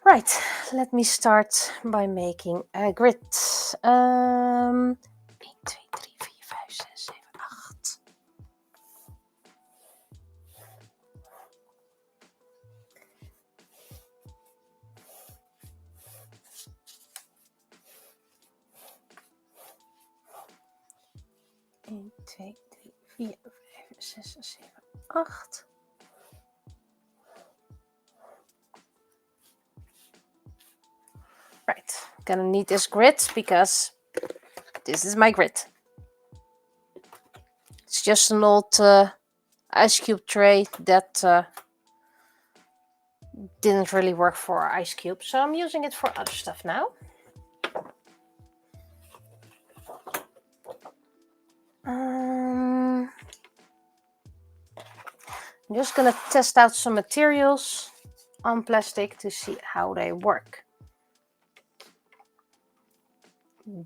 Right, let me start by making a grid. 1, 2, 3, 4, 5, 6, 7, 8. Eén, twee, drie, vier, vijf, zes, zeven, 8. Right, I'm gonna need this grid because this is my grid. It's just an old ice cube tray that didn't really work for ice cubes, so I'm using it for other stuff now. I'm just gonna test out some materials on plastic to see how they work.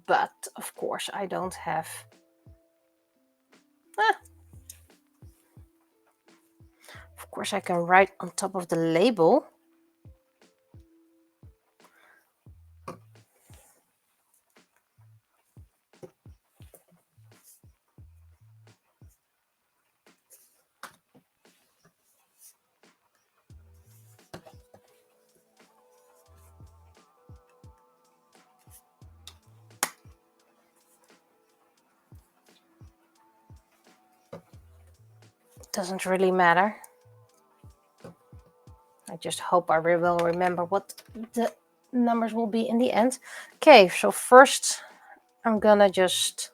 But of course I don't have of course I can write on top of the label. Doesn't really matter. I just hope I will remember what the numbers will be in the end. Okay, so first I'm gonna just...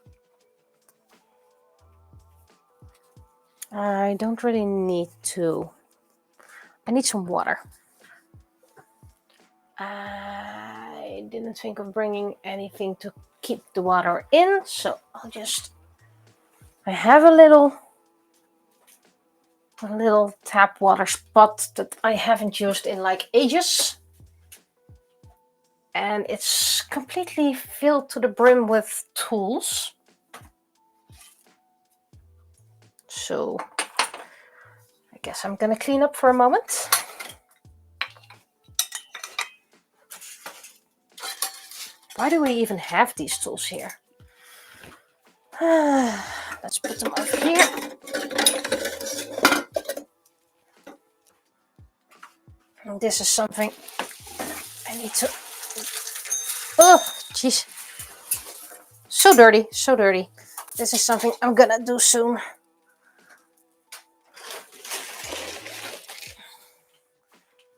I don't really need to... I need some water. I didn't think of bringing anything to keep the water in, so I'll just... I have a little tap water spot that I haven't used in like ages. And it's completely filled to the brim with tools. So I guess I'm gonna clean up for a moment. Why do we even have these tools here? Let's put them over here. And this is something I need to... Oh, jeez. So dirty, so dirty. This is something I'm gonna do soon.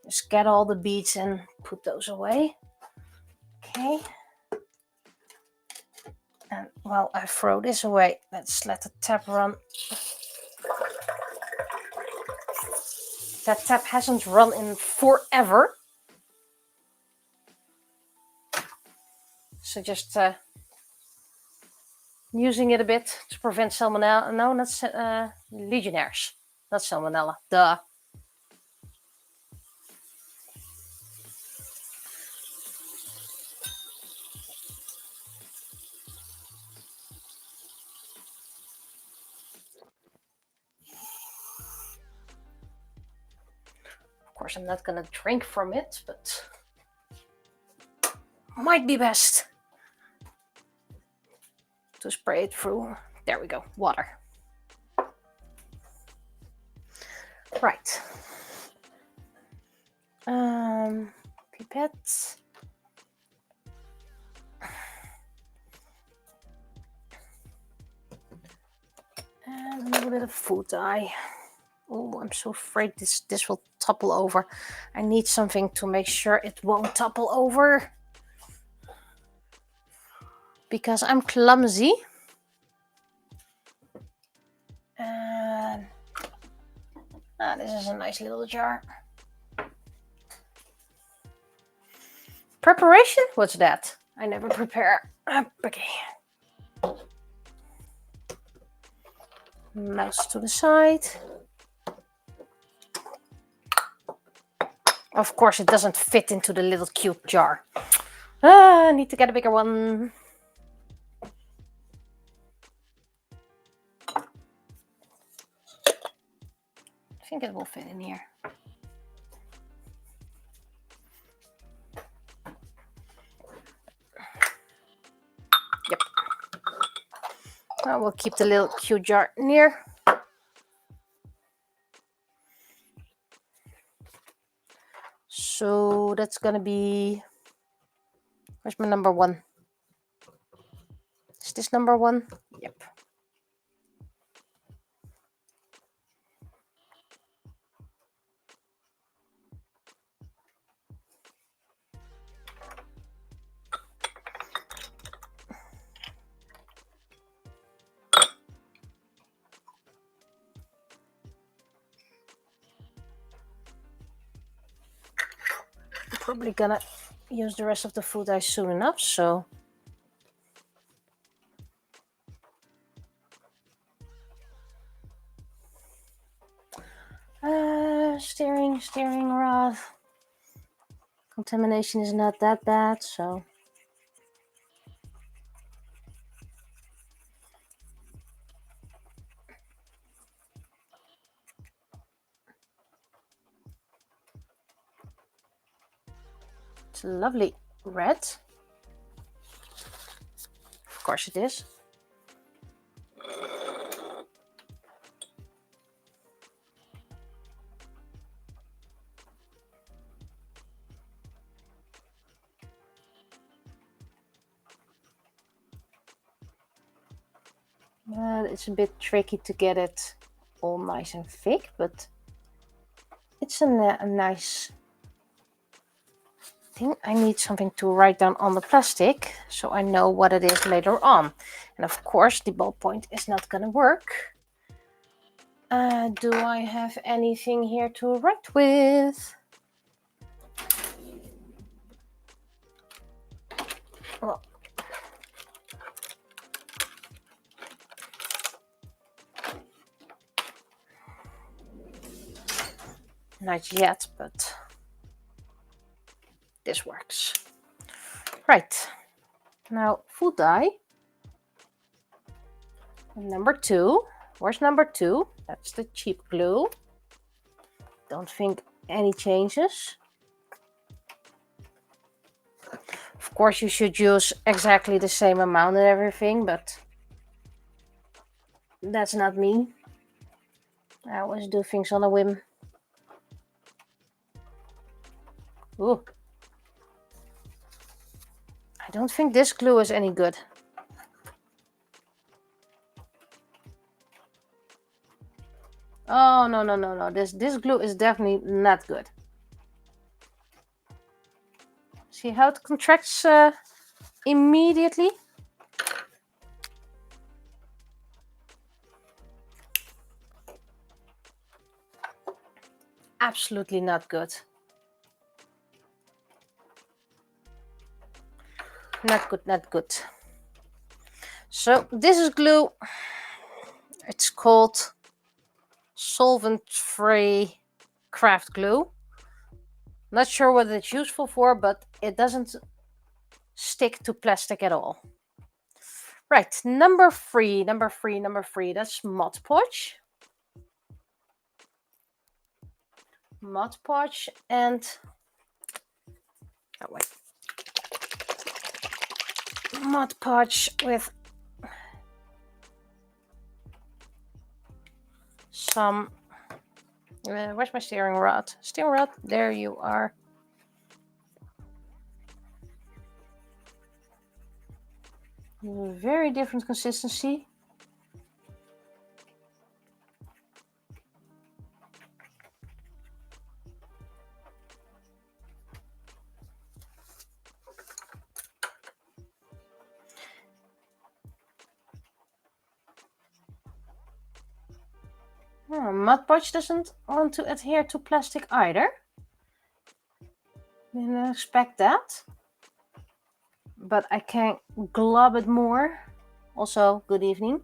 Just get all the beads and put those away. Okay. And while I throw this away, let's let the tap run. That tap hasn't run in forever. So just using it a bit to prevent salmonella. No, not Legionnaires. Not salmonella. Duh. Of course, I'm not gonna drink from it, but might be best to spray it through. There we go. Water. Right. Pipette. And a little bit of food dye. Oh, I'm so afraid this will topple over. I need something to make sure it won't topple over. Because I'm clumsy. And this is a nice little jar. Preparation? What's that? I never prepare. Okay. Mouse to the side. Of course, it doesn't fit into the little cute jar. I need to get a bigger one. I think it will fit in here. I will keep the little cute jar near. So that's gonna be, where's my number 1? Is this number 1? Yep. I'm probably gonna use the rest of the food dye soon enough, so. Steering rod. Contamination is not that bad, so. It's lovely red. Of course it is. It's a bit tricky to get it all nice and thick, but it's a nice thing. I need something to write down on the plastic so I know what it is later on. And of course the ballpoint is not gonna work. Do I have anything here to write with? Well, not yet, but this works. Right, now food dye. Number 2. Where's number 2? That's the cheap glue. Don't think any changes. Of course you should use exactly the same amount and everything, but that's not me. I always do things on a whim. Ooh. I don't think this glue is any good. Oh, no. This glue is definitely not good. See how it contracts immediately? Absolutely not good. Not good, not good. So this is glue. It's called solvent-free craft glue. Not sure what it's useful for, but it doesn't stick to plastic at all. Right, number 3. That's Mod Podge. Mod Podge and Mod Podge with some. Where's my steering rod? Steering rod, there you are. Very different consistency. Mod Podge doesn't want to adhere to plastic either. Didn't expect that. But I can glob it more. Also, good evening.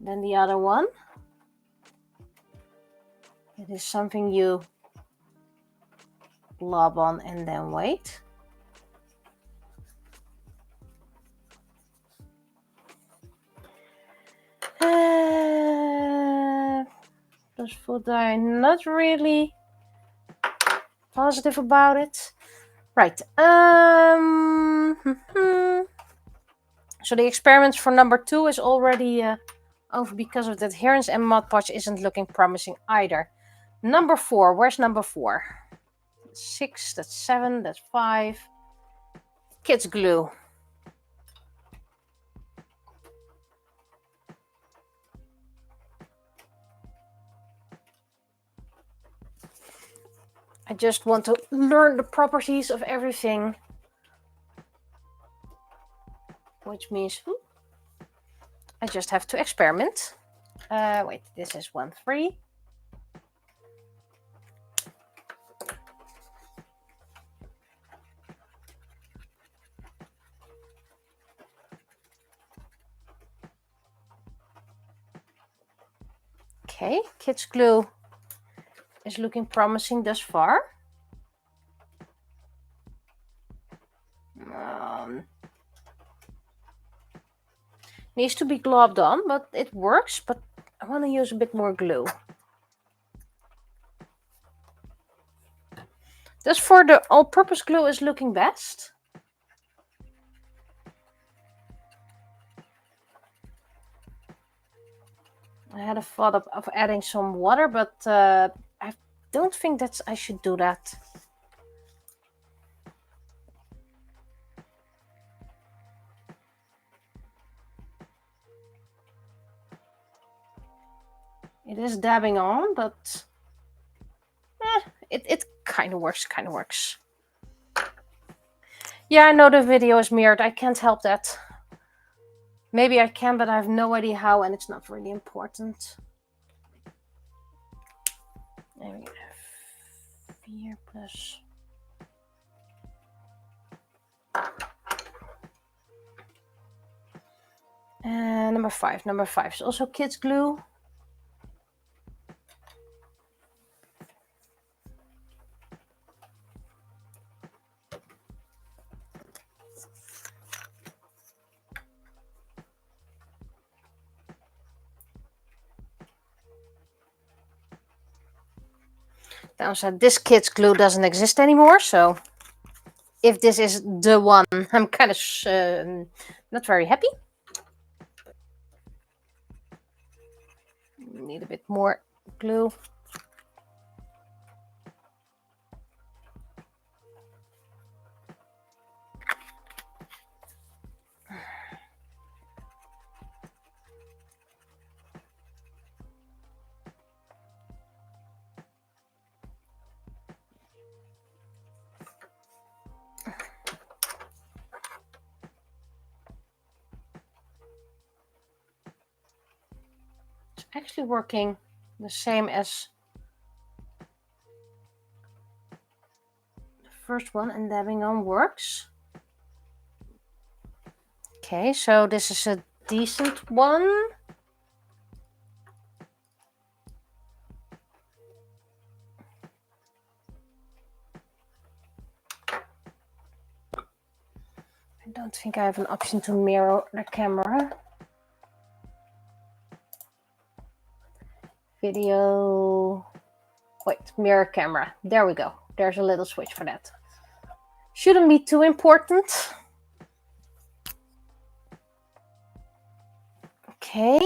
Than the other one. It is something you glob on and then wait. This food dye, not really positive about it. Right. So the experiments for number 2 is already over because of the adherence, and Mod Podge isn't looking promising either. Number 4, where's number 4? 6, that's 7, that's 5. Kids glue. I just want to learn the properties of everything. Which means I just have to experiment. Wait, this is 1, 3. Okay, kids glue is looking promising thus far. Needs to be globbed on, but it works. But I want to use a bit more glue. This for the all-purpose glue is looking best. I had a thought of adding some water, but I don't think I should do that. It is dabbing on, but it kind of works, Yeah, I know the video is mirrored. I can't help that. Maybe I can, but I have no idea how, and it's not really important. There we go. 4 plus. And number 5. Number 5 is also kids glue. Downside, this kid's glue doesn't exist anymore, so if this is the one, I'm kind of not very happy. Need a bit more glue. Actually working the same as the first one, and dabbing on works. Okay, so this is a decent one. I don't think I have an option to mirror the camera. Video. Wait, mirror camera. There we go. There's a little switch for that. Shouldn't be too important. Okay,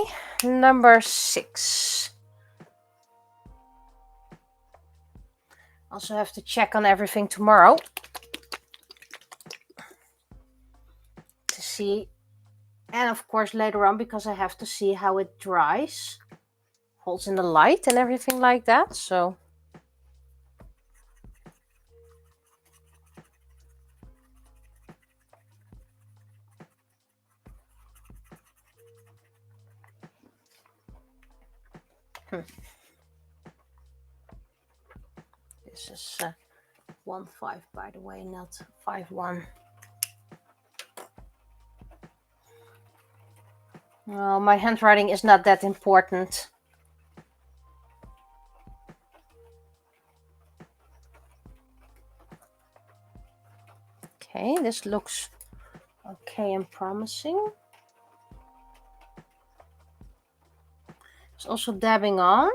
number 6. Also have to check on everything tomorrow to see, and of course later on, because I have to see how it dries, holds in the light and everything like that. So this is 1.5, by the way, not 5.1. Well, my handwriting is not that important. Okay, this looks okay and promising. It's also dabbing on.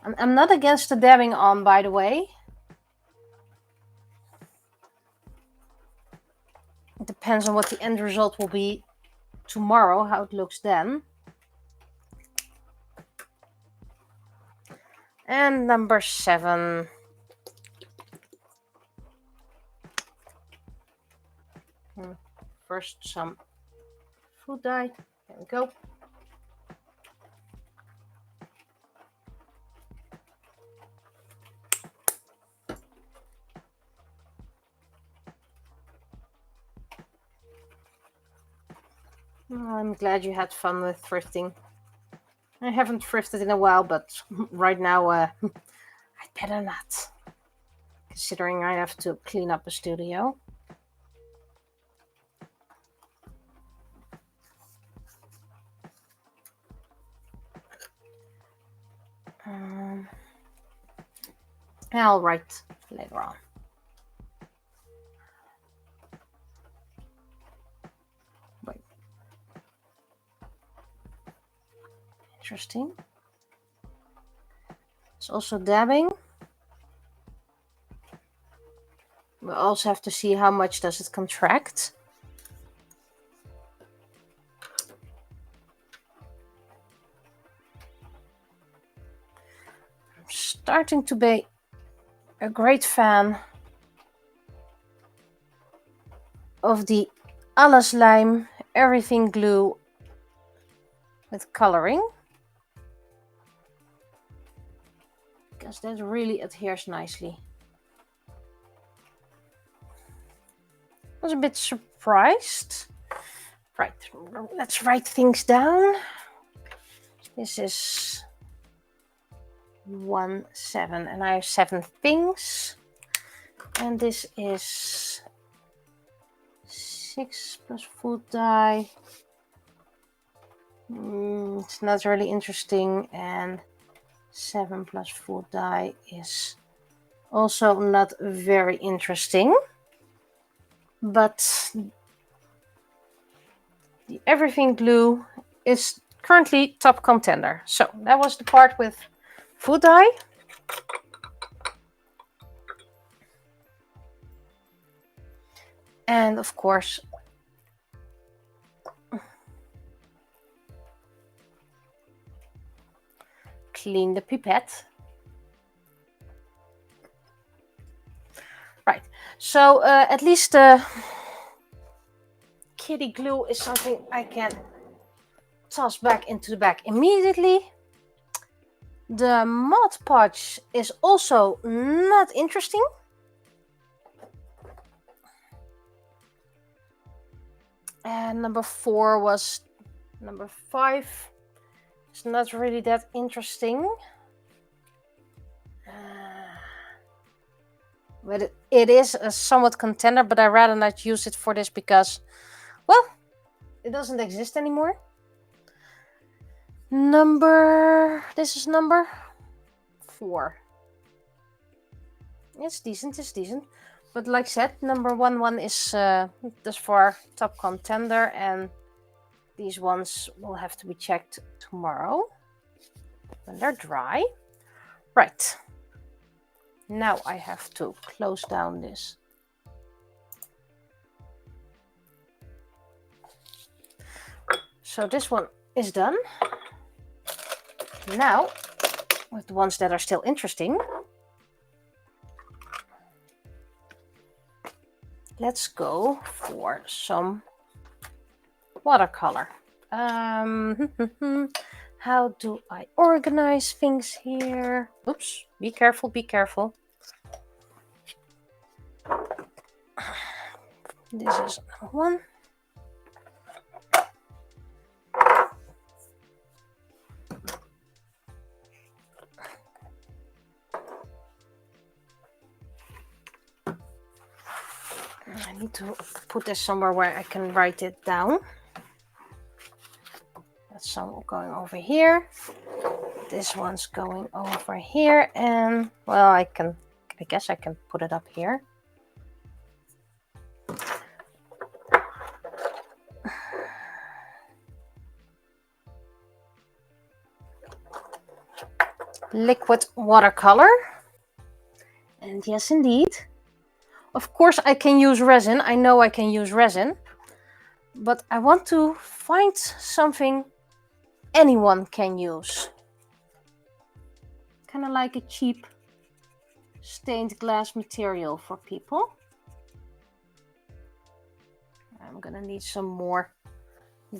I'm not against the dabbing on, by the way. depends on what the end result will be tomorrow, how it looks then. And number 7. First some food dye. There we go. I'm glad you had fun with thrifting. I haven't thrifted in a while, but right now I'd better not, considering I have to clean up a studio. I'll write later on. Wait. Interesting. It's also dabbing. We also have to see how much does it contract. I'm starting to be a great fan of the Alles Lime Everything Glue with coloring, because that really adheres nicely. I was a bit surprised. Right, let's write things down. This is 1, 7, and I have 7 things. And this is 6 plus food dye. It's not really interesting, and 7 plus food dye is also not very interesting. But the Everything Glue is currently top contender. So that was the part with food dye. And of course, clean the pipette. Right, so at least kitty glue is something I can toss back into the bag immediately. The Mod Podge is also not interesting. And number 4 was number 5. It's not really that interesting. But it is a somewhat contender, but I'd rather not use it for this because, well, it doesn't exist anymore. This is number 4. It's decent, it's decent. But like I said, number 1 is just for top contender, and these ones will have to be checked tomorrow when they're dry. Right. Now I have to close down this. So this one is done. Now, with the ones that are still interesting, let's go for some watercolor. How do I organize things here? Oops, be careful, be careful. This is number 1. I need to put this somewhere where I can write it down. That's some going over here. This one's going over here, and well, I guess I can put it up here. Liquid watercolor. And yes, indeed. Of course, I can use resin. I know I can use resin. but I want to find something anyone can use. Kind of like a cheap stained glass material for people. I'm gonna need some more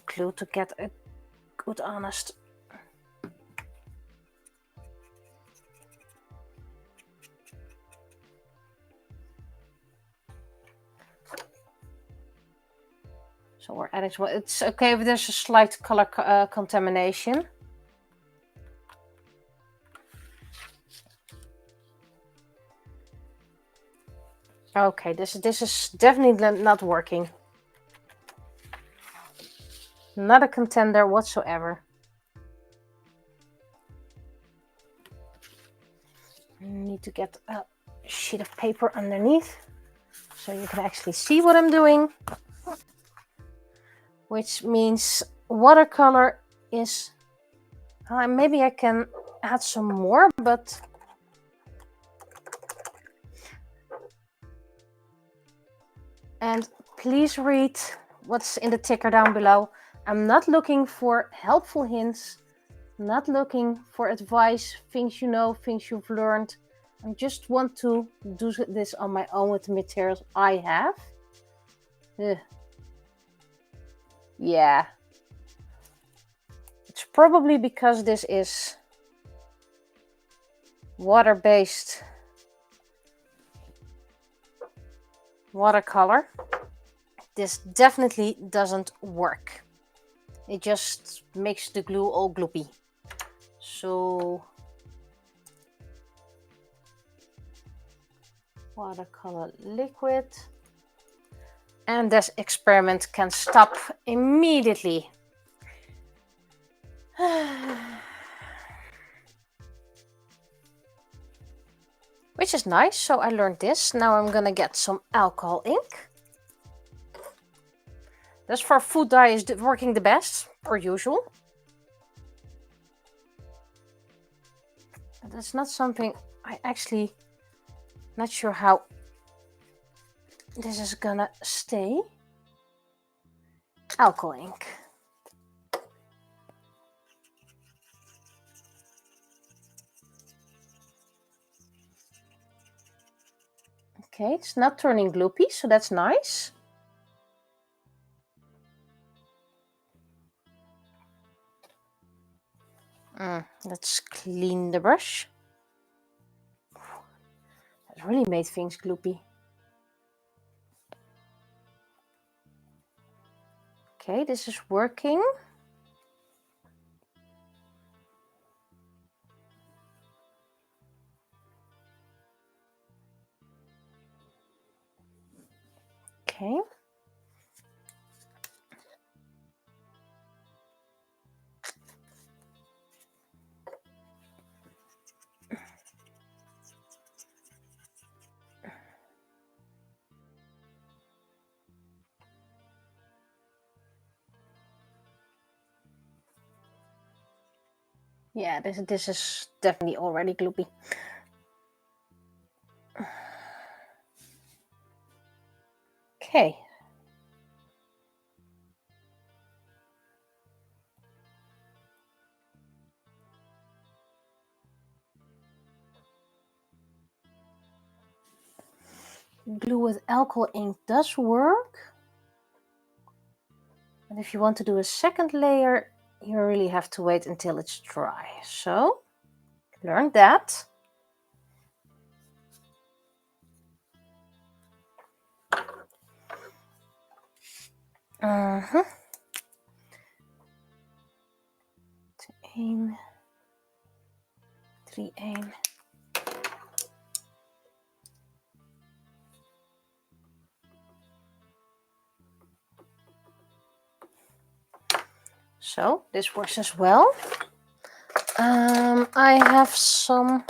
glue to get a good honest. So we're adding, it's okay if there's a slight color contamination. Okay, this is definitely not working. Not a contender whatsoever. Need to get a sheet of paper underneath so you can actually see what I'm doing. Which means watercolor is... maybe I can add some more, but... And please read what's in the ticker down below. I'm not looking for helpful hints, not looking for advice, things you know, things you've learned. I just want to do this on my own with the materials I have. Yeah. It's probably because this is water-based watercolor. This definitely doesn't work. It just makes the glue all gloopy. So watercolor liquid. And this experiment can stop immediately. Which is nice. So I learned this. Now I'm gonna get some alcohol ink. This for food dye is working the best, per usual. But that's not something I actually not sure how this is gonna stay. Alcohol ink. Okay, it's not turning gloopy, so that's nice. Let's clean the brush. That really made things gloopy. Okay, this is working. Okay. Yeah, this is definitely already gloopy. Okay. Glue with alcohol ink does work. And if you want to do a second layer, you really have to wait until it's dry. So, learn that. Aim. 3 aim. So this works as well. I have some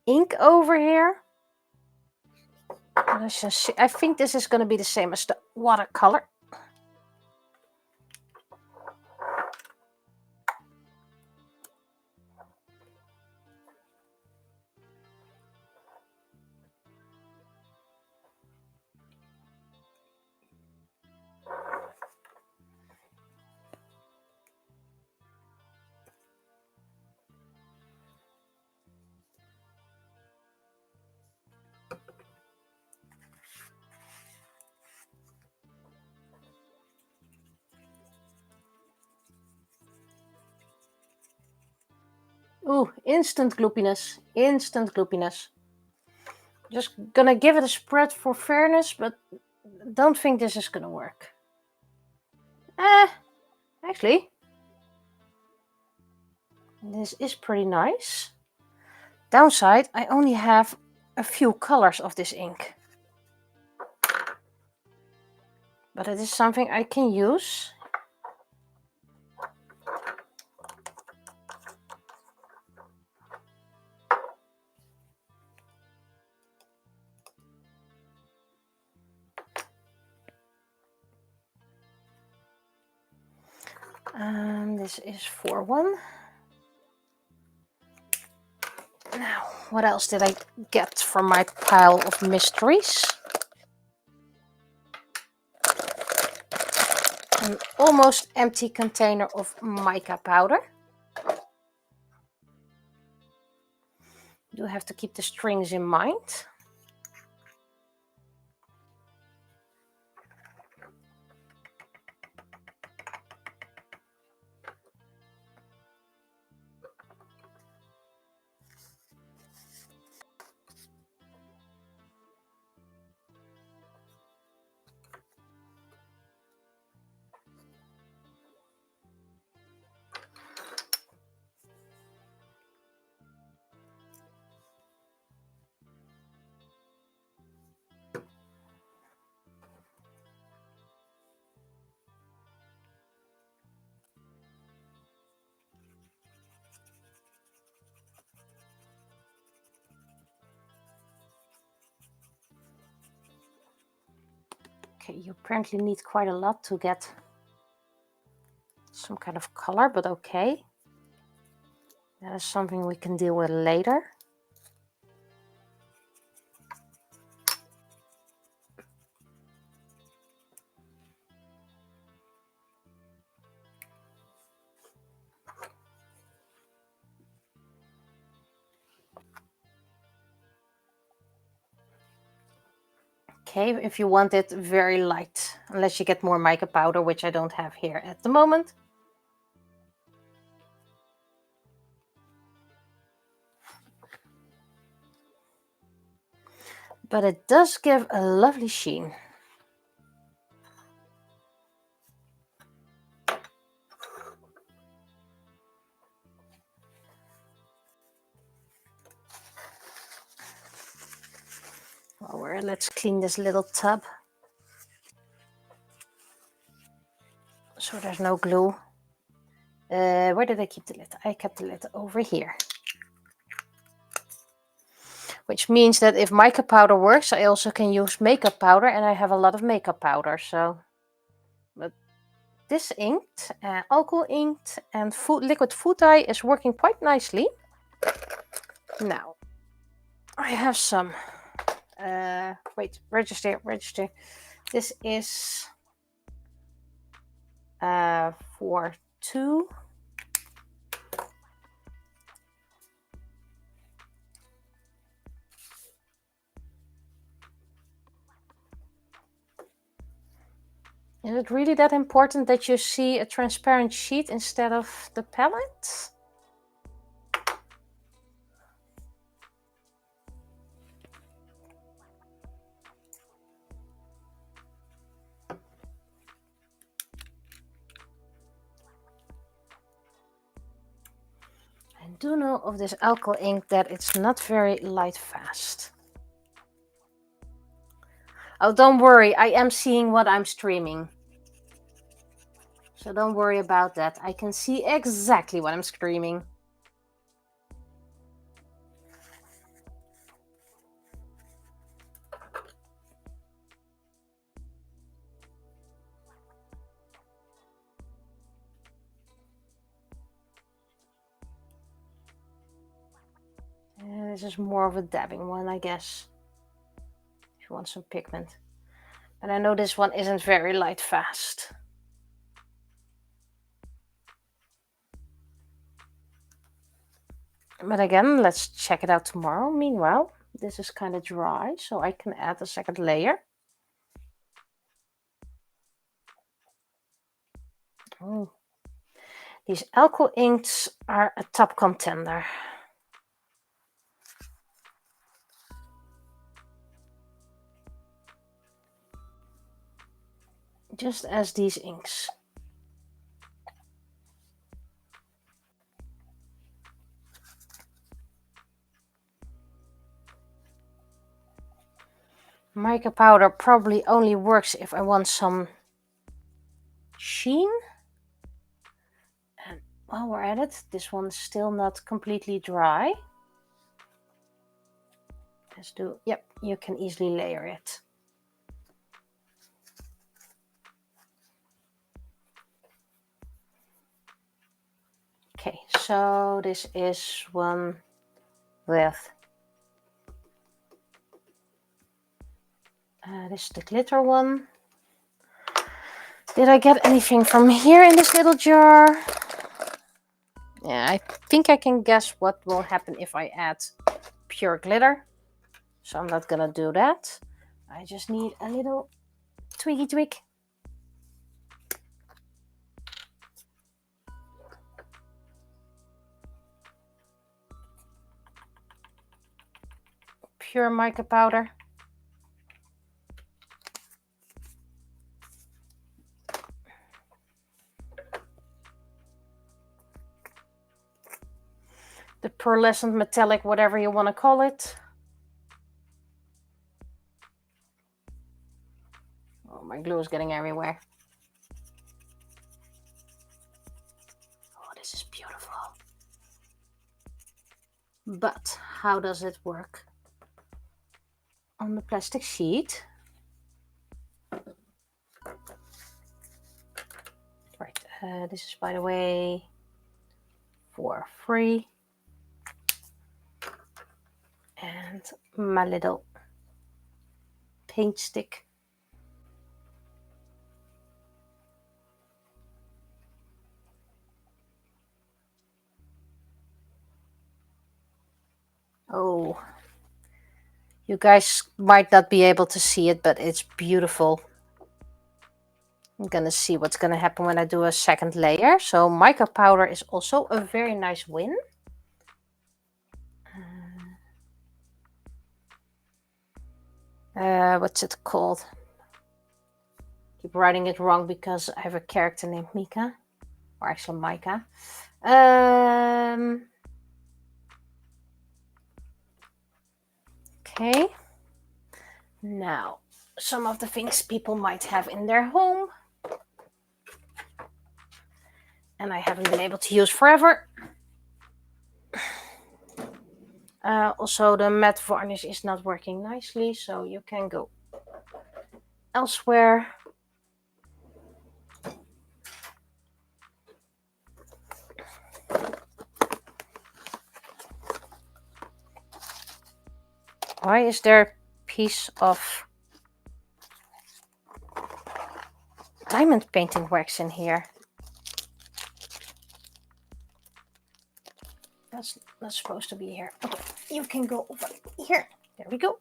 ink over here. Let's just see. I think this is going to be the same as the watercolor. Ooh, instant gloopiness. Instant gloopiness. Just gonna give it a spread for fairness, but don't think this is gonna work. Actually, this is pretty nice. Downside, I only have a few colors of this ink. But it is something I can use. And this is 4-1. Now, what else did I get from my pile of mysteries? An almost empty container of mica powder. Do have to keep the strings in mind. Okay, you apparently need quite a lot to get some kind of color, but okay. That is something we can deal with later. Okay, if you want it very light, unless you get more mica powder, which I don't have here at the moment. But it does give a lovely sheen. Well, let's clean this little tub so there's no glue. Where did I keep the lid? I kept the lid over here. Which means that if mica powder works, I also can use makeup powder, and I have a lot of makeup powder. So, but this inked, alcohol inked, and liquid food dye is working quite nicely. Now, I have some. Wait, register. This is for 2. Is it really that important that you see a transparent sheet instead of the palette? I do know of this alcohol ink that it's not very light fast. Oh, don't worry, I am seeing what I'm streaming. So don't worry about that. I can see exactly what I'm streaming. This is more of a dabbing one, I guess. If you want some pigment. But I know this one isn't very light fast. But again, let's check it out tomorrow. Meanwhile, this is kind of dry, so I can add a second layer. Oh, These alcohol inks are a top contender. Just as these inks. Mica powder probably only works if I want some sheen. And while we're at it, this one's still not completely dry. Let's do, yep, you can easily layer it. Okay, so this is one with this is the glitter one. Did I get anything from here in this little jar? Yeah, I think I can guess what will happen if I add pure glitter. So I'm not gonna do that. I just need a little twiggy twig. Pure mica powder. The pearlescent metallic, whatever you want to call it. Oh, my glue is getting everywhere. Oh, this is beautiful. But how does it work on the plastic sheet? Right, this is, by the way, for free. And my little paint stick. Oh, you guys might not be able to see it, but it's beautiful. I'm gonna see what's gonna happen when I do a second layer. So mica powder is also a very nice win. What's it called? Keep writing it wrong because I have a character named Mika, or actually Micah. Okay. Now, some of the things people might have in their home, and I haven't been able to use forever. Also, the matte varnish is not working nicely, so you can go elsewhere. Why is there a piece of diamond painting wax in here? That's not supposed to be here. Okay, you can go over here. There we go.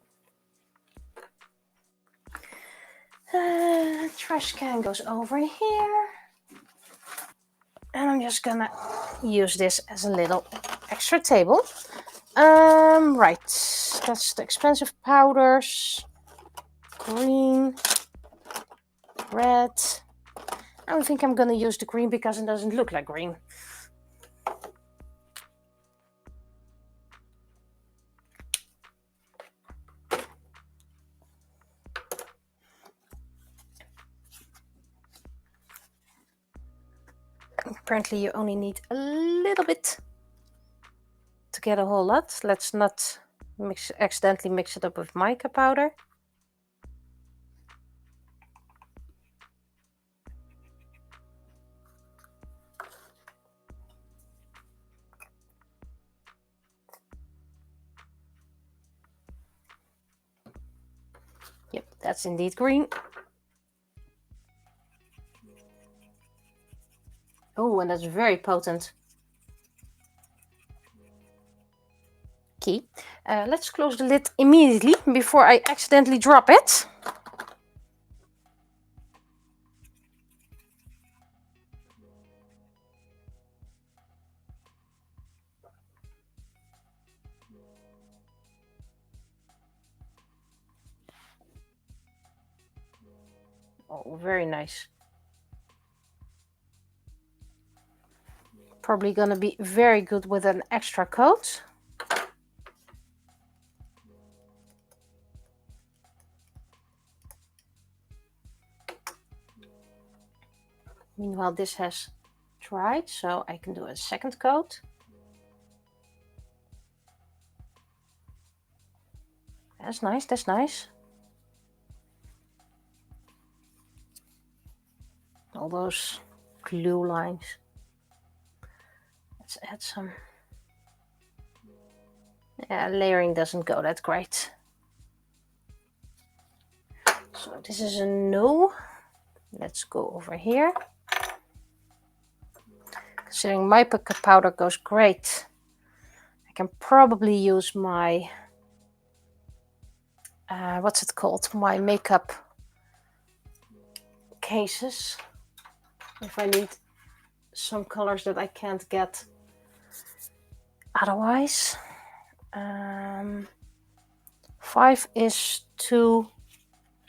Trash can goes over here. And I'm just gonna use this as a little extra table. Right, that's the expensive powders. Green, red. I don't think I'm gonna use the green because it doesn't look like green. Apparently you only need a little bit to get a whole lot. Let's not accidentally mix it up with mica powder. Yep, that's indeed green. Oh, and that's very potent. Okay, let's close the lid immediately before I accidentally drop it. Oh, very nice. Probably gonna be very good with an extra coat. Meanwhile, this has dried, so I can do a second coat. That's nice, that's nice. All those glue lines. Let's add some. Yeah, layering doesn't go that great. So this is a no. Let's go over here. Considering my powder goes great, I can probably use my, what's it called? My makeup cases. If I need some colors that I can't get otherwise. 5 is too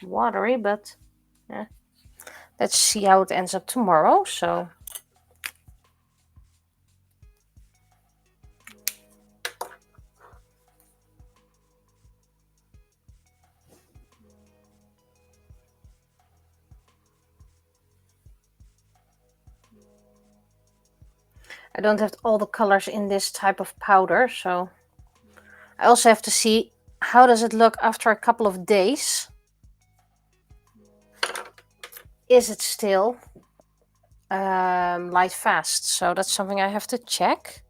watery, but yeah. Let's see how it ends up tomorrow. So I don't have all the colors in this type of powder, so I also have to see how does it look after a couple of days. Is it still light fast? So that's something I have to check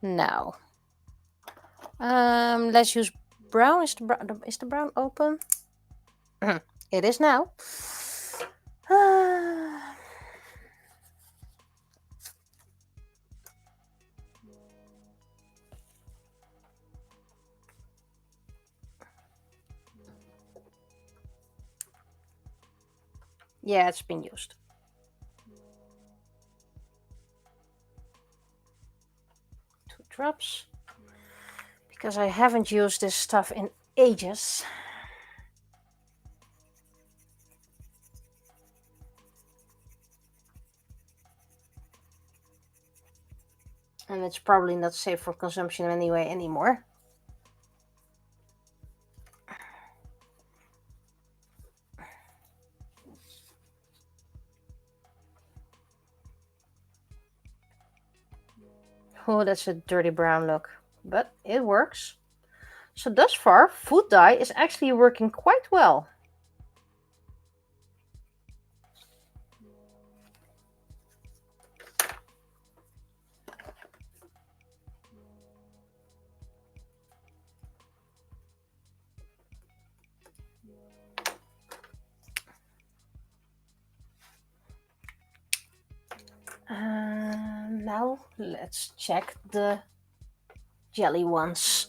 now. Let's use brown. Is the brown open? It is now. Yeah, it's been used. 2 drops. Because I haven't used this stuff in ages. And it's probably not safe for consumption anyway anymore. Oh, that's a dirty brown look, but it works. So thus far, food dye is actually working quite well. Now let's check the jelly ones.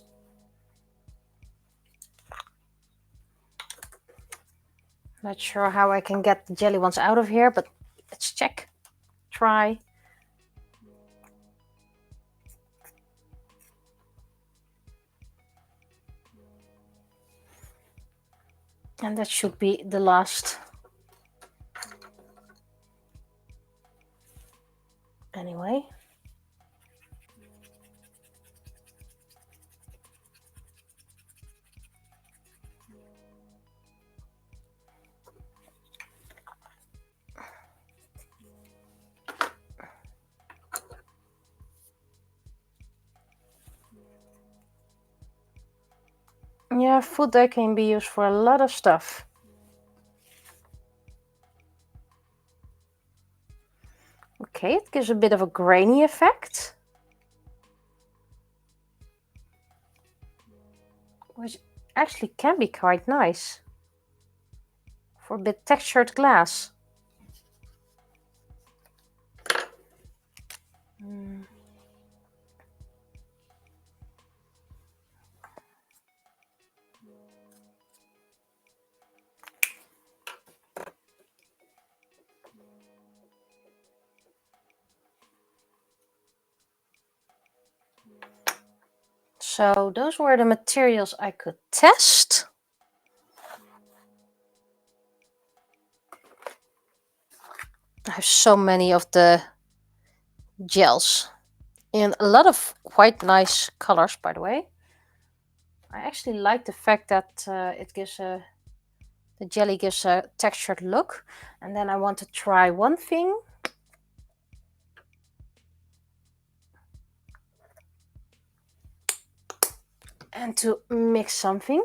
Not sure how I can get the jelly ones out of here, but let's check. Try. And that should be the last. Anyway. Yeah, food dye can be used for a lot of stuff. Okay, it gives a bit of a grainy effect. Which actually can be quite nice for a bit textured glass. So those were the materials I could test. have so many of the gels in a lot of quite nice colors, by the way. I actually like the fact that it gives the jelly gives a textured look. And then I want to try one thing. And to mix something.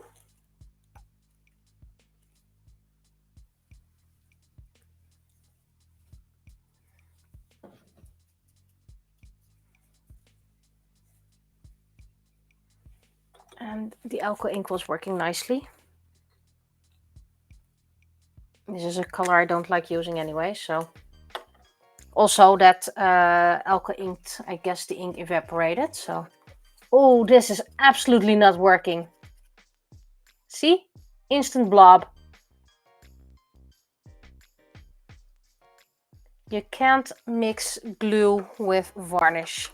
And the alcohol ink was working nicely. This is a color I don't like using anyway, so. Also that alcohol ink, I guess the ink evaporated, so. Oh, this is absolutely not working. See? Instant blob. You can't mix glue with varnish.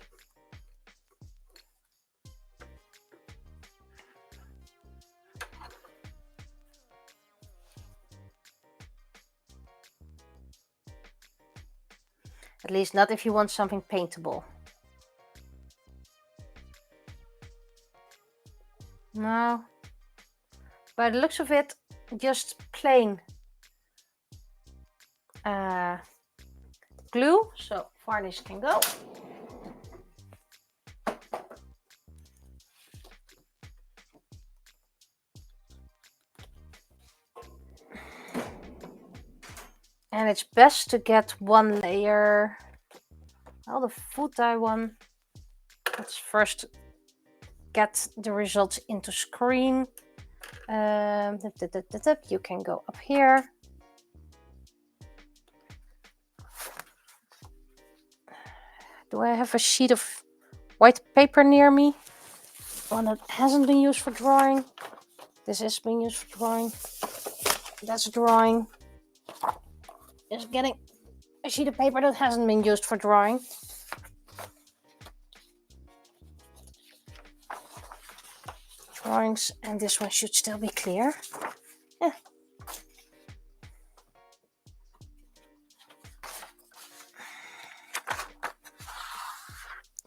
At least not if you want something paintable. No. By the looks of it, just plain glue, so varnish can go. And it's best to get one layer. Well, the food dye one. Let's first get the results into screen. You can go up here. Do I have a sheet of white paper near me? One that hasn't been used for drawing. This is being used for drawing. That's drawing. Just getting a sheet of paper that hasn't been used for drawing. Drawings, and this one should still be clear. Yeah.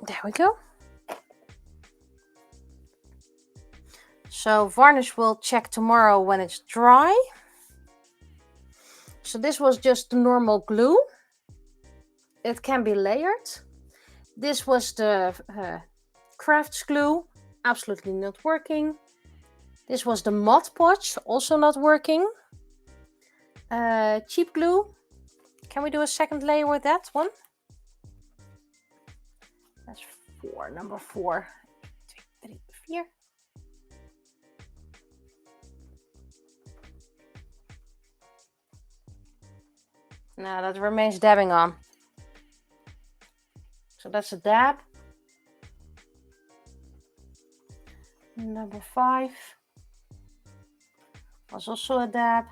There we go. So varnish will check tomorrow when it's dry. So this was just the normal glue. It can be layered. This was the crafts glue, absolutely not working. This was the Mod Podge, also not working. Cheap glue. Can we do a second layer with that one? That's 4, number 4. 2, 3, 4. Now that remains dabbing on. So that's a dab. Number 5 was also a dab.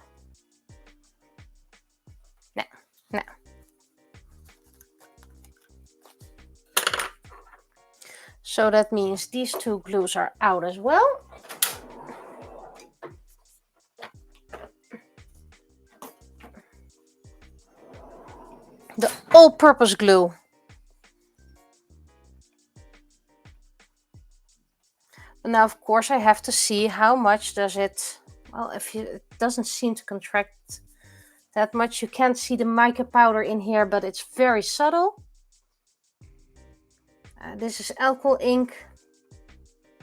No. So that means these 2 glues are out as well. The all-purpose glue. Now, of course, I have to see how much does it. Well, it doesn't seem to contract that much. You can't see the mica powder in here, but it's very subtle. This is alcohol ink.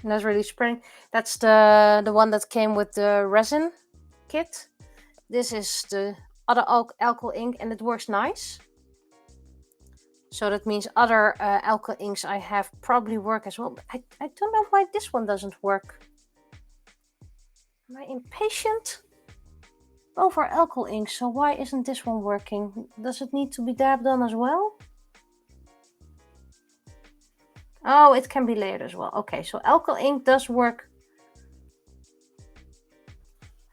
Not really spraying. That's the one that came with the resin kit. This is the other alcohol ink, and it works nice. So that means other alcohol inks I have probably work as well. But I don't know why this one doesn't work. Am I impatient over alcohol ink? So why isn't this one working? Does it need to be dabbed on as well? Oh, it can be layered as well. Okay, so alcohol ink does work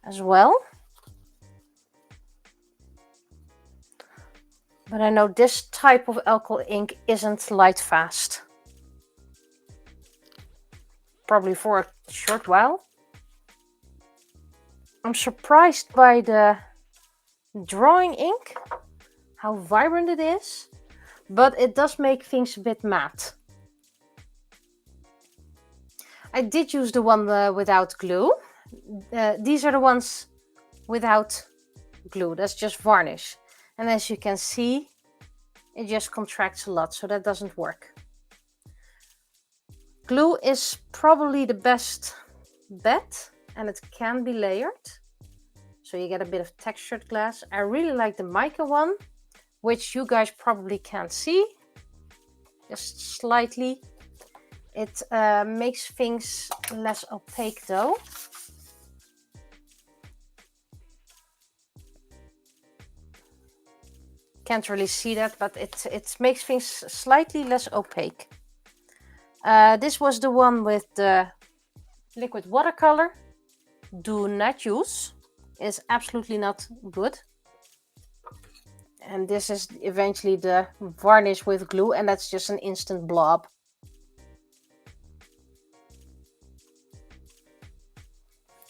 as well. But I know this type of alcohol ink isn't light fast. Probably for a short while. I'm surprised by the drawing ink, how vibrant it is, but it does make things a bit matte. I did use the one without glue. These are the ones without glue. That's just varnish. And as you can see, it just contracts a lot, so that doesn't work. Glue is probably the best bet, and it can be layered. So you get a bit of textured glass. I really like the mica one, which you guys probably can't see. Just slightly. It makes things less opaque though. Can't really see that, but it makes things slightly less opaque. This was the one with the liquid watercolor. Do not use. It's absolutely not good. And this is eventually the varnish with glue, and that's just an instant blob.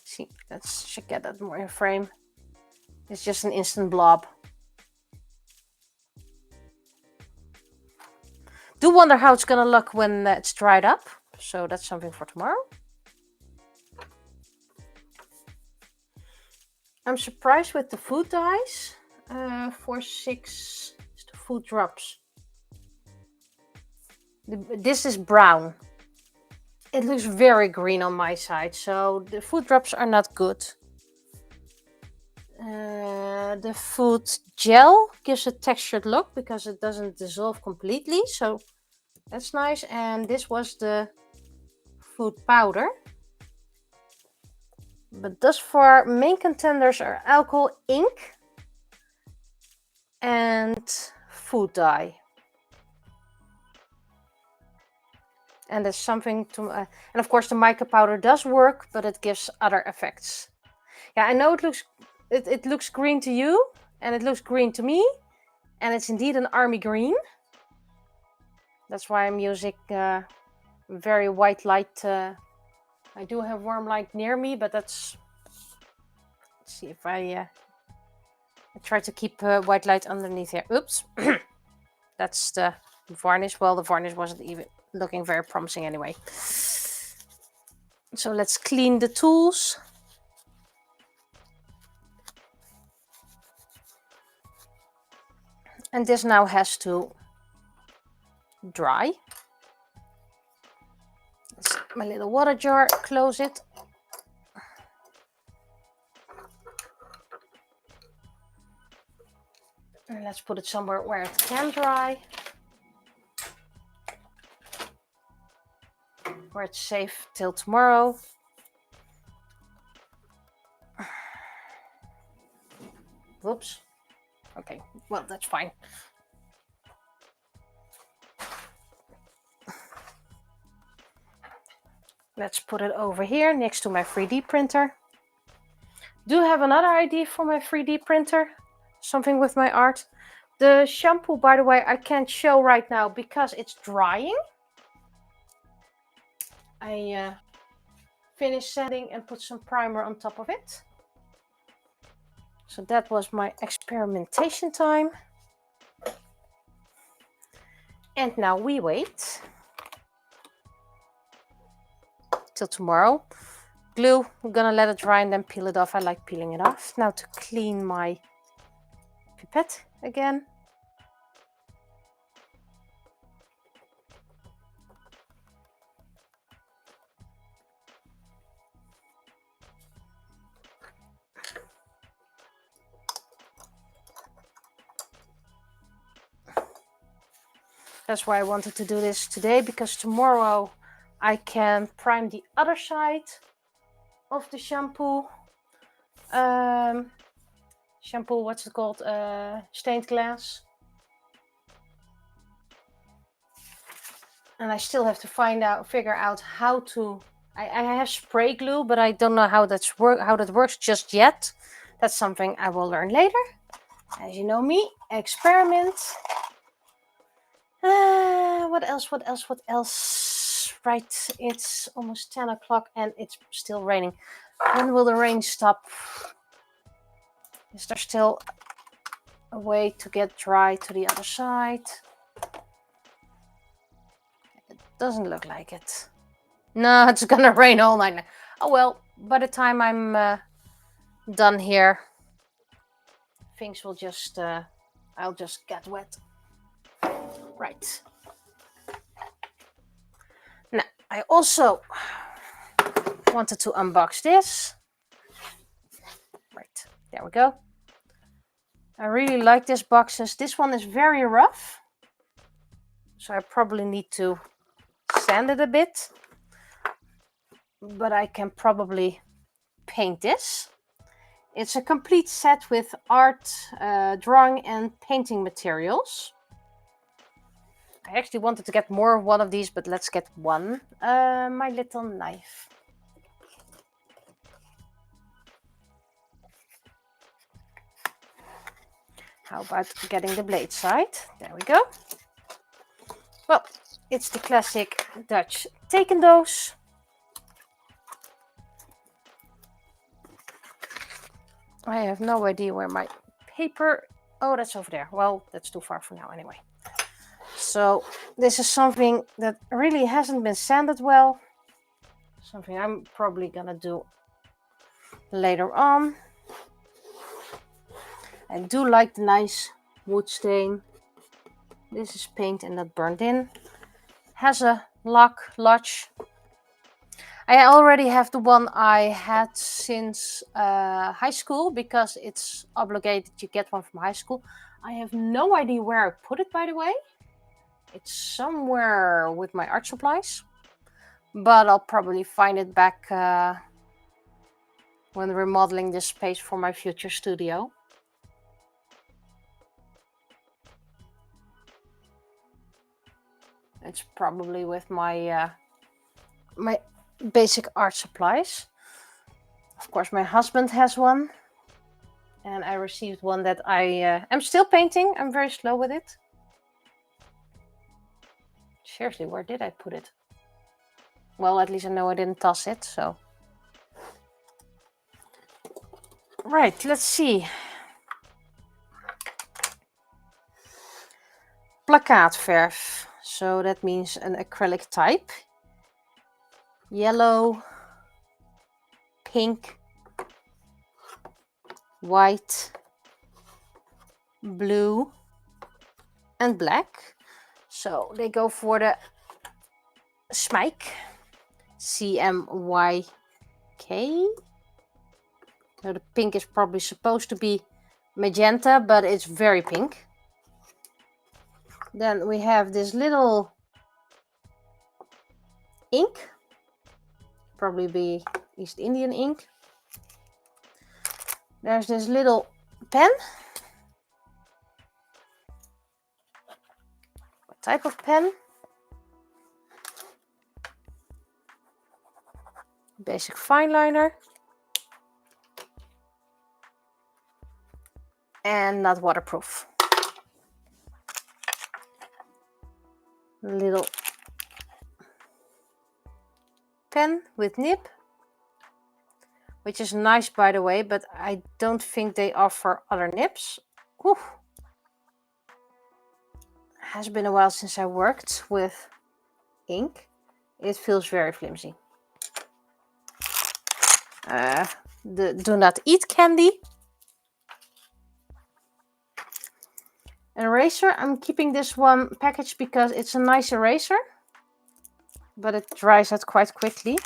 See, let's get that more in frame. It's just an instant blob. Do wonder how it's gonna look when it's dried up. So that's something for tomorrow. I'm surprised with the food dyes. 4-6 is the food drops. This is brown. It looks very green on my side, so the food drops are not good. The food gel gives a textured look because it doesn't dissolve completely, so that's nice. And this was the food powder. But thus far, main contenders are alcohol, ink, and food dye. And there's something to, and of course the mica powder does work, but it gives other effects. Yeah, I know it looks green to you, and it looks green to me, and it's indeed an army green. That's why I'm using very white light. I do have warm light near me, but that's, let's see if I try to keep white light underneath here. Oops. That's the varnish. Well, the varnish wasn't even looking very promising anyway. So let's clean the tools. And this now has to dry. That's my little water jar, close it. And let's put it somewhere where it can dry. Where it's safe till tomorrow. Whoops. Okay, well, that's fine. Let's put it over here next to my 3D printer. Do have another idea for my 3D printer. Something with my art. The shampoo, by the way, I can't show right now because it's drying. I finished setting and put some primer on top of it. So that was my experimentation time. And now we wait till tomorrow. Glue, I'm gonna let it dry and then peel it off. I like peeling it off. Now to clean my pipette again. That's why I wanted to do this today, because tomorrow I can prime the other side of the shampoo. Shampoo, what's it called? Stained glass. And I still have to figure out how to. I have spray glue, but I don't know how that works just yet. That's something I will learn later. As you know me, experiment. What else? Right, it's almost 10 o'clock and it's still raining. When will the rain stop? Is there still wait to get dry to the other side. It doesn't look like it. No, it's gonna rain all night. Oh well, by the time I'm done here, things will just, I'll just get wet. Right. Now, I also wanted to unbox this. Right, there we go. I really like these boxes. This one is very rough, so I probably need to sand it a bit. But I can probably paint this. It's a complete set with art, drawing and painting materials. I actually wanted to get more of one of these, but let's get one. My little knife. How about getting the blade side? There we go. Well, it's the classic Dutch tekendoos. I have no idea where my paper... Oh, that's over there. Well, that's too far for now anyway. So this is something that really hasn't been sanded well. Something I'm probably gonna do later on. I do like the nice wood stain. This is paint and not burned in. Has a latch. I already have the one I had since high school because it's obligated you get one from high school. I have no idea where I put it, by the way. It's somewhere with my art supplies, but I'll probably find it back when remodeling this space for my future studio. It's probably with my my basic art supplies. Of course, my husband has one, and I received one that I am still painting. I'm very slow with it. Seriously, where did I put it? Well, at least I know I didn't toss it, so. Right, let's see. Plakkaatverf. So that means an acrylic type. Yellow, pink, white, blue, and black. So they go for the Smyk, CMYK. So the pink is probably supposed to be magenta, but it's very pink. Then we have this little ink, probably be East Indian ink. There's this little pen. What type of pen? Basic fine liner. And not waterproof. Little pen with nib, which is nice, by the way, but I don't think they offer other nibs. Whew. Has been a while since I worked with ink. It feels very flimsy. The do not eat candy. An eraser. I'm keeping this one packaged because it's a nice eraser, but it dries out quite quickly.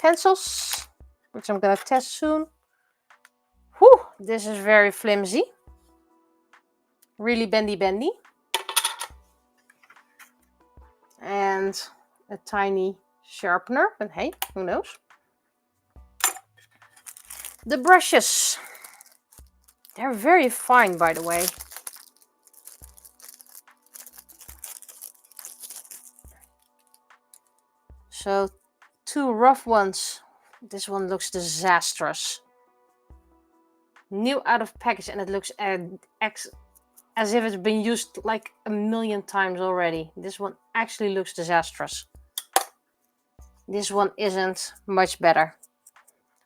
Pencils, which I'm gonna test soon. Whew, this is very flimsy. Really bendy. And a tiny sharpener, but hey, who knows? The brushes. They're very fine, by the way. So, two rough ones. This one looks disastrous. New out of package, and it looks as if it's been used like a million times already. This one actually looks disastrous. This one isn't much better.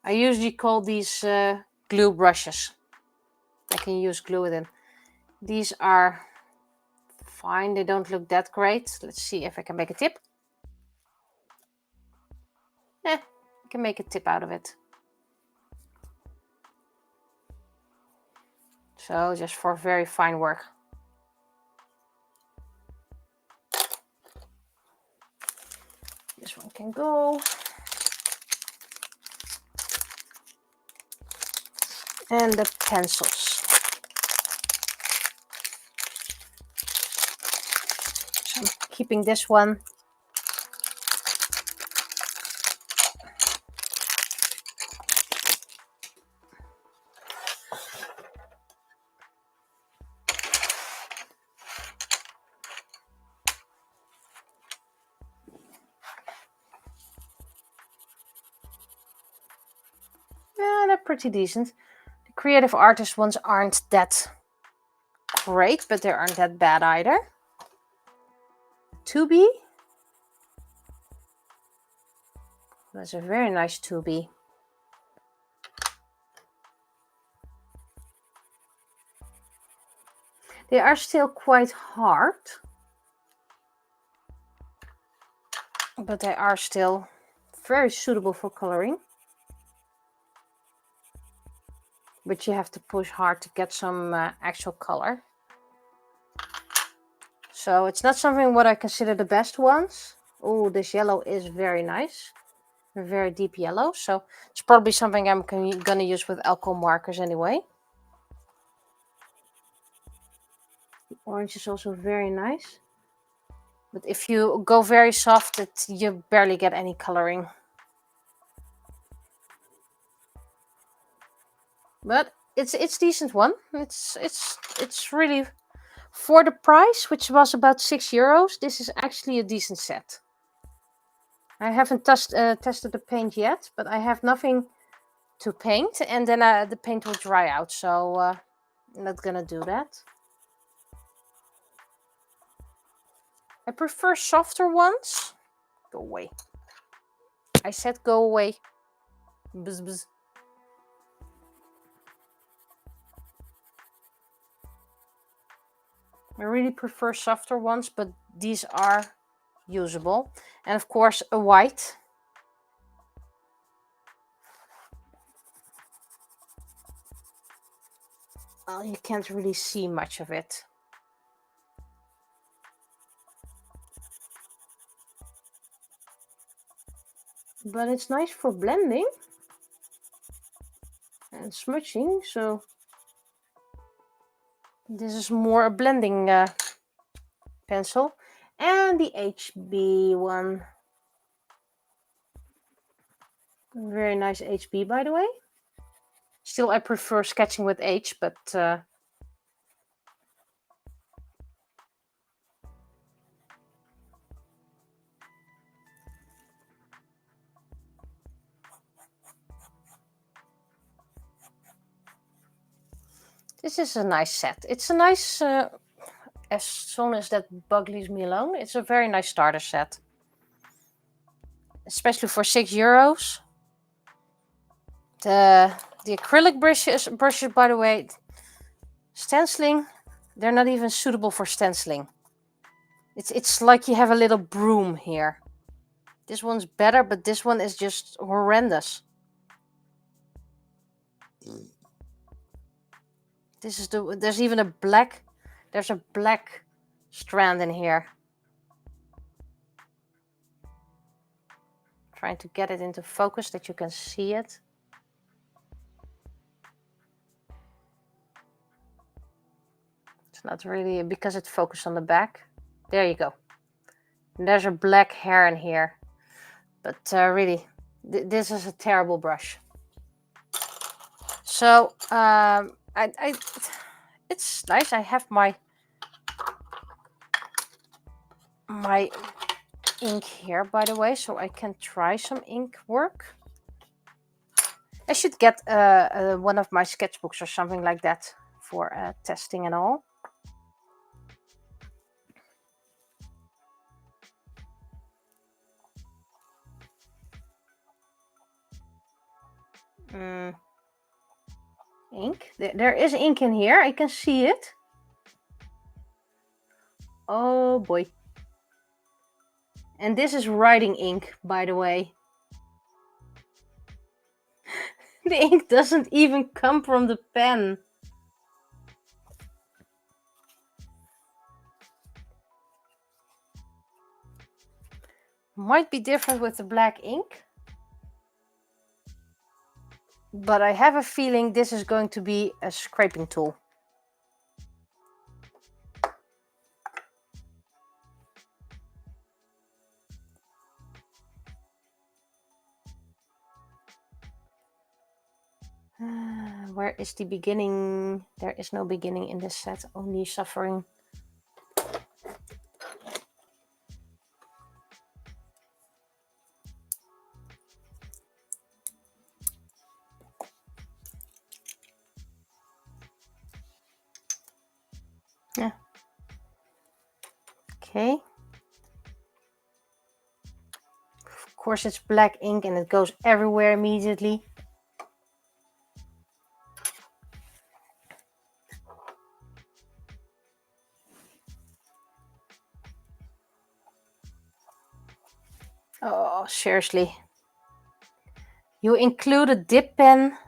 I usually call these glue brushes. I can use glue with it. These are fine. They don't look that great. Let's see if I can make a tip. I can make a tip out of it. So just for very fine work. This one can go. And the pencils. So I'm keeping this one. Yeah, they're pretty decent. The creative artist ones aren't that great, but they aren't that bad either. 2B. That's a very nice 2B. They are still quite hard, but they are still very suitable for coloring. But you have to push hard to get some actual color. So it's not something what I consider the best ones. Oh, this yellow is very nice. A very deep yellow. So it's probably something I'm gonna use with alcohol markers anyway. The orange is also very nice. But if you go very soft, you barely get any coloring. But it's decent one. It's really, for the price, which was about €6, this is actually a decent set. I haven't tested the paint yet, but I have nothing to paint, and then the paint will dry out, so I'm not gonna do that. I prefer softer ones. Go away. I said go away. Bzz, bzz. I really prefer softer ones, but these are usable. And of course, a white. Well, you can't really see much of it. But it's nice for blending and smudging, so this is more a blending pencil. And the HB one. Very nice HB, by the way. Still, I prefer sketching with H, but this is a nice set. It's a nice, as soon as that bug leaves me alone, it's a very nice starter set. Especially for €6. The acrylic brushes, by the way, stenciling, they're not even suitable for stenciling. It's like you have a little broom here. This one's better, but this one is just horrendous. This is there's even a black, there's a black strand in here. Trying to get it into focus that you can see it. It's not really, because it focused on the back. There you go. And there's a black hair in here. But really, this is a terrible brush. So it's nice. I have my ink here, by the way, so I can try some ink work. I should get one of my sketchbooks or something like that for testing and all. Ink. There is ink in here. I can see it. Oh boy. And this is writing ink, by the way. The ink doesn't even come from the pen. Might be different with the black ink. But I have a feeling this is going to be a scraping tool. Where is the beginning? There is no beginning in this set, only suffering. Yeah. Okay. Of course it's black ink and it goes everywhere immediately. Oh, seriously. You include a dip pen.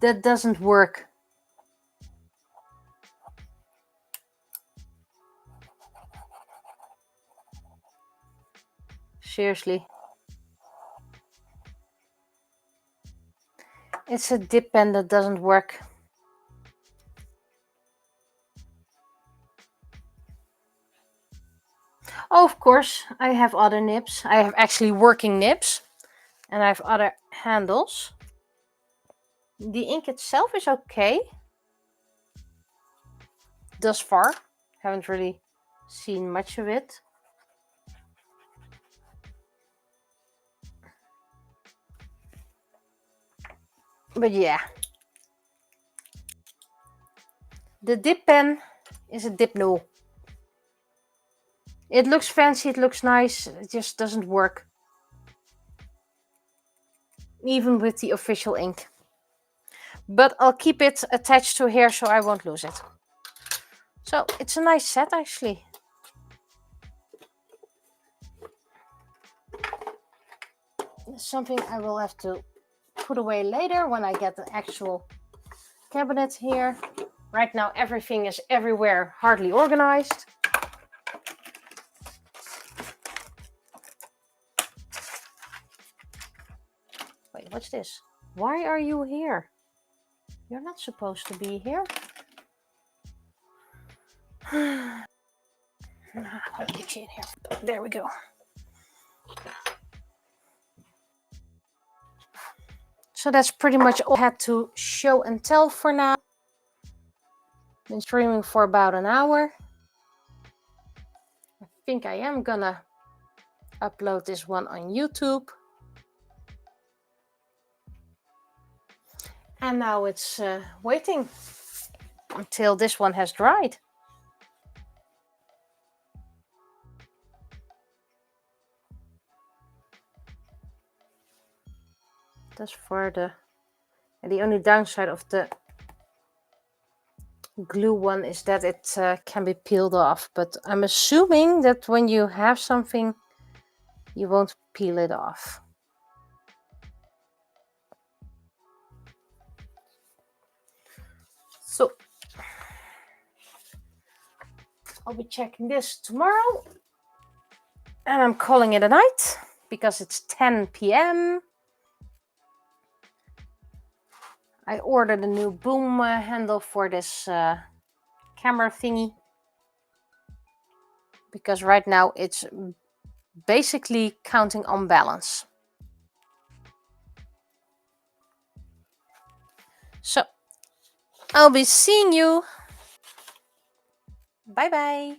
That doesn't work. Seriously. It's a dip pen that doesn't work. Oh, of course, I have other nibs. I have actually working nibs. And I have other handles. The ink itself is okay. Thus far. Haven't really seen much of it. But yeah. The dip pen is a dip no. It looks fancy, it looks nice, it just doesn't work. Even with the official ink. But I'll keep it attached to here so I won't lose it. So it's a nice set actually. It's something I will have to put away later when I get the actual cabinet here. Right now everything is everywhere, hardly organized. Wait, what's this? Why are you here? You're not supposed to be here. I'll get you in here. There we go. So that's pretty much all I had to show and tell for now. Been streaming for about an hour. I think I am gonna upload this one on YouTube. And now it's waiting until this one has dried. That's for the only downside of the glue one is that it can be peeled off. But I'm assuming that when you have something, you won't peel it off. So I'll be checking this tomorrow. And I'm calling it a night because it's 10 p.m. I ordered a new boom handle for this camera thingy. Because right now it's basically counting on balance. So I'll be seeing you. Bye bye.